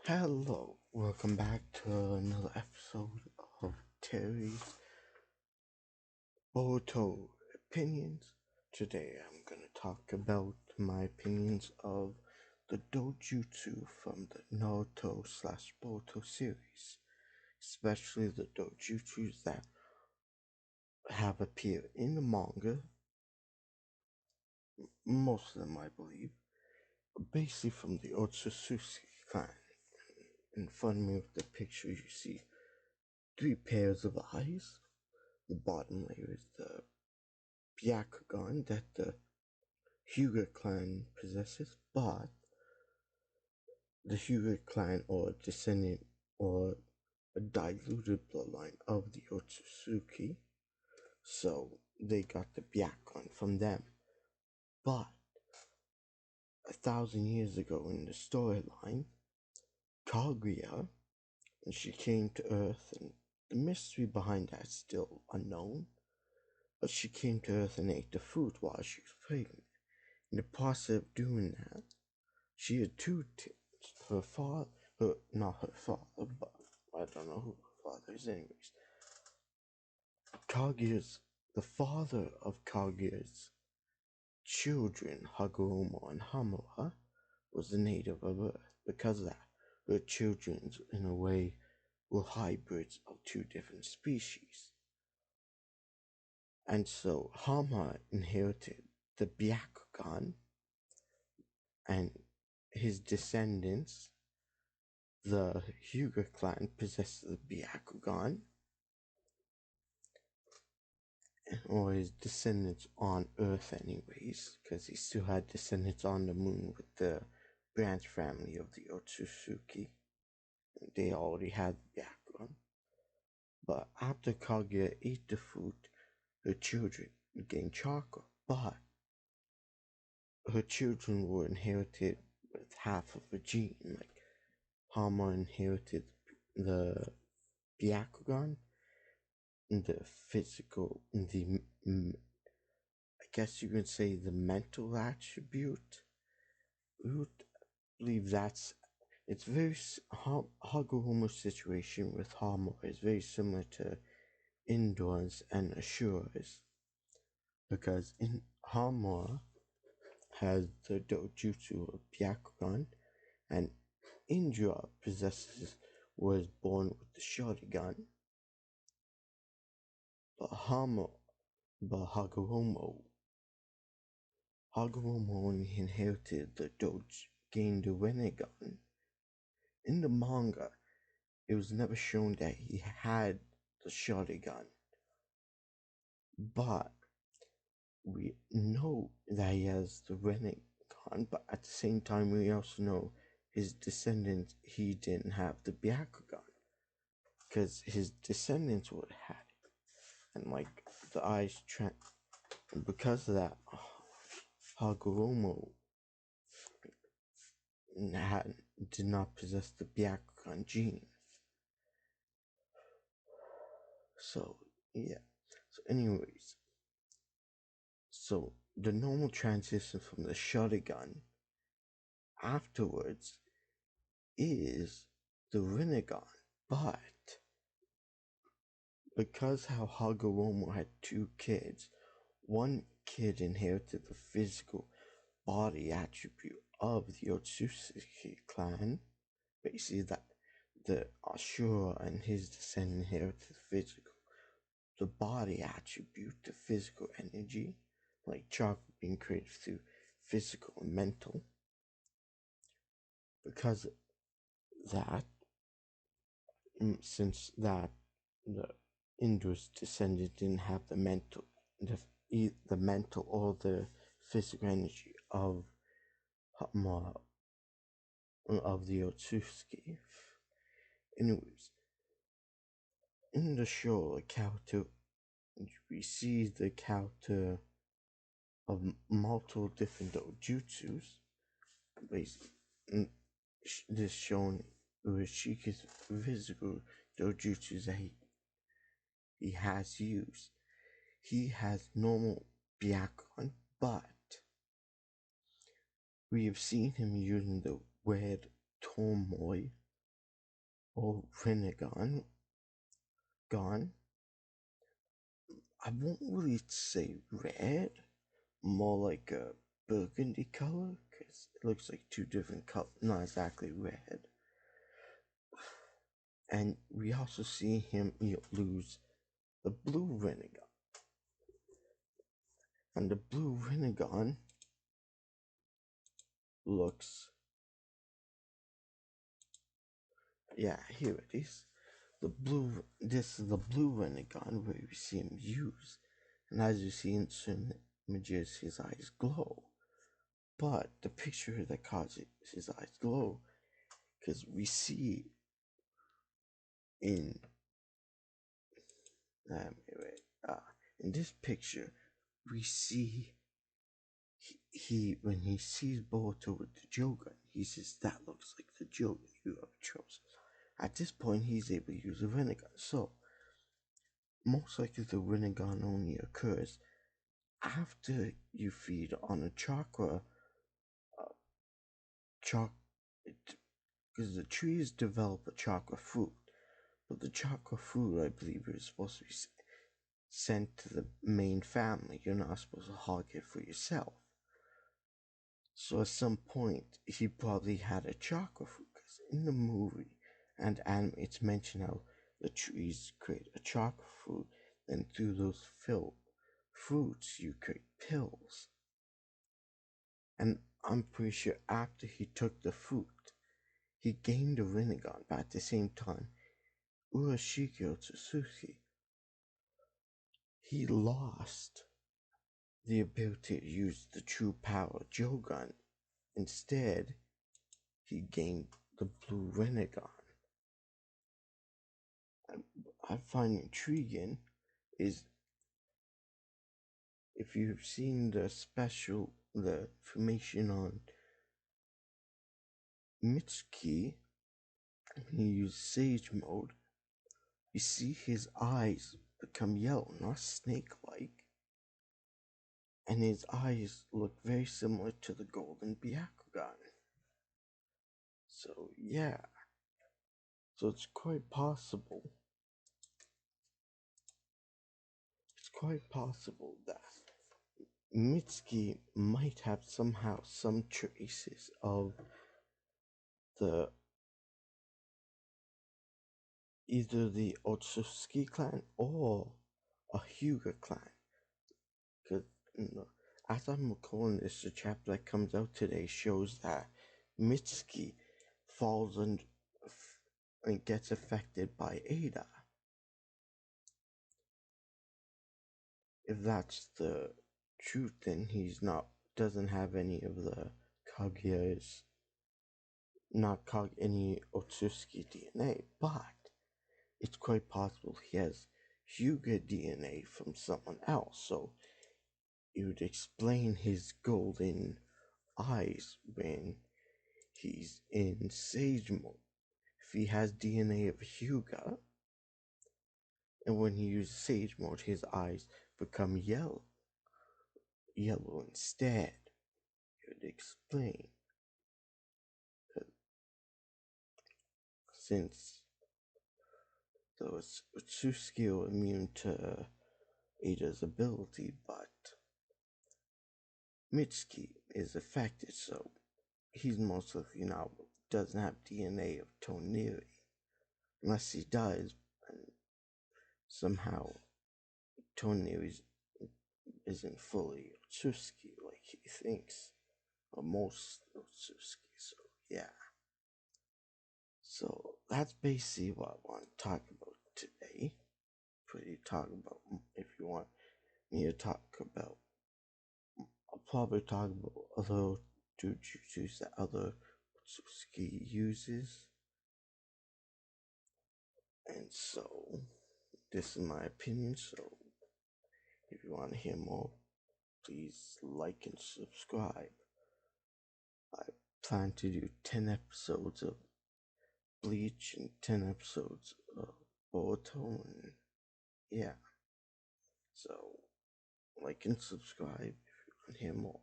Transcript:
Hello, welcome back to another episode of Terry's Boruto Opinions. Today I'm gonna talk about my opinions of the Dojutsu from the Naruto slash Boruto series, especially the Dojutsus that have appeared in the manga, most of them I believe, basically from the Otsusuki clan. In front of me with the picture you see three pairs of eyes. The bottom layer is the Byakugan that the Hyuga clan possesses, but the Hyuga clan or descendant or a diluted bloodline of the Otsusuki, so they got the Byakugan from them. But 1,000 years ago in the storyline, Kaguya, when she came to Earth, and the mystery behind that is still unknown, but she came to Earth and ate the food while she was pregnant. In the process of doing that, she had two kids. Her father, not her father, but I don't know who her father is anyways. Kaguya's, the father of Kaguya's children, Hagoromo and Hamura, was a native of Earth. Because of that, her children, in a way, were hybrids of two different species. And so Hamura inherited the Byakugan, and his descendants, the Hyuga clan, possessed the Byakugan, or his descendants on Earth anyways, because he still had descendants on the moon with the branch family of the Otsusuki. They already had the Byakugan. But after Kaguya ate the food, her children gained chakra, but her children were inherited with half of a gene. Like Hama inherited the Byakugan, the physical, I guess you could say the mental attribute. We would believe it's very Hagoromo's situation with Hama is very similar to Indor's and Ashura's, because in Hama has the Dojutsu of Byakugan, and Indra was born with the Sharingan, but Hagoromo only inherited the Doge, gained the Rinnegan. In the manga, it was never shown that he had the Sharingan, but we know that he has the Rinnegan, but at the same time we also know his descendants, he didn't have the Byakugan, because his descendants would have had it, and like the eyes and because of that, Hagoromo did not possess the Byakugan gene. So yeah. So anyways, so the normal transition from the Sharingan afterwards is the Rinnegan, but because how Hagoromo had two kids, one kid inherited the physical body attribute of the Otsusuki clan, basically that the Ashura and his descendant inherited the body attribute, the physical energy, like chakra being created through physical and mental. Because that, since that the Indra's descendant didn't have the mental or the physical energy of the Otsusuki. Anyways, in the show, the character, we see the character of multiple different dojutsus. Basically, this shown Urashika's physical dojutsus that he has used. He has normal Byakugan, but we have seen him using the red Tomoe or Renegon gone. I won't really say red, more like a burgundy color, because it looks like two different colors, not exactly red. And we also see him lose the blue Renegon. And the blue Renegon looks, yeah, here it is. This is the blue Renegon where we see him use. And as you see in certain images, his eyes glow. But the picture that causes his eyes glow, because we see in in this picture, we see he when he sees Boruto with the Jogan, he says that looks like the Jogan you have chosen. At this point, he's able to use a Rinnegan. So most likely the Rinnegan only occurs after you feed on a chakra, because the trees develop a chakra fruit, but the chakra fruit, I believe, is supposed to be sent to the main family. You're not supposed to hog it for yourself. So at some point, he probably had a chakra fruit, because in the movie and anime, it's mentioned how the trees create a chakra fruit, and through those fruits, you create pills. And I'm pretty sure after he took the fruit, he gained a Rinnegan, but at the same time, Urashiki Otsusuki, he lost the ability to use the true power Jogan. Instead, he gained the blue Rinnegan. I find intriguing is if you've seen the information on Mitsuki, when he used Sage Mode, you see his eyes become yellow, not snake-like, and his eyes look very similar to the golden Byakugan. So yeah, so it's quite possible that Mitsuki might have somehow some traces of the either the Otsusuki clan or a Hyuga clan. Because as I'm recalling this, the chapter that comes out today shows that Mitsuki falls and gets affected by Ada. If that's the truth, then he's doesn't have any of the Kaguya's, any Otsusuki DNA, but it's quite possible he has Hyuga DNA from someone else, so it would explain his golden eyes when he's in Sage Mode. If he has DNA of Hyuga, and when he uses Sage Mode, his eyes become yellow instead. It would explain. Since those Otsusuki are immune to Ada's ability, but Mitsuki is affected, so he's most likely doesn't have DNA of Toneri. Unless he does, and somehow Toneri isn't fully Otsusuki like he thinks, or most Otsusuki, so yeah. So that's basically what I want to talk about today. If you want me to talk about, I'll probably talk about other Dojutsus that other Otsusuki uses. And so, this is my opinion, so if you want to hear more, please like and subscribe. I plan to do 10 episodes of Bleach and 10 episodes of Boruto, and yeah. So, like and subscribe if you want to hear more.